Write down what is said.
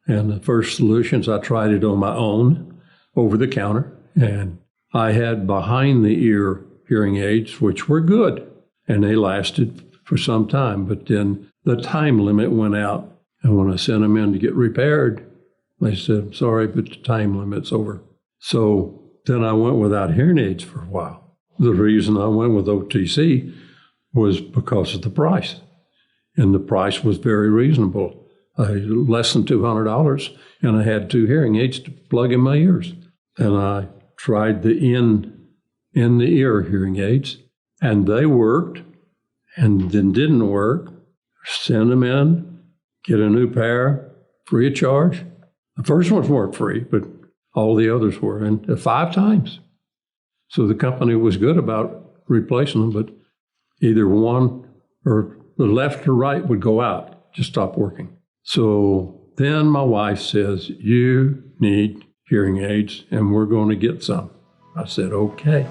And the first solutions, I tried it on my own over the counter. And I had behind the ear hearing aids, which were good. And they lasted for some time. But then the time limit went out. And when I sent them in to get repaired, they said, sorry, but the time limit's over. So then I went without hearing aids for a while. The reason I went with OTC was because of the price. And the price was very reasonable. Less than $200, and I had 2 hearing aids to plug in my ears. And I tried the in-the-ear hearing aids, and they worked, and then didn't work. Send them in, get a new pair, free of charge. The first ones weren't free, but all the others were, and 5 times. So the company was good about replacing them, but either one or the left or right would go out, just stop working. So then my wife says, you need hearing aids, and we're going to get some. I said, okay.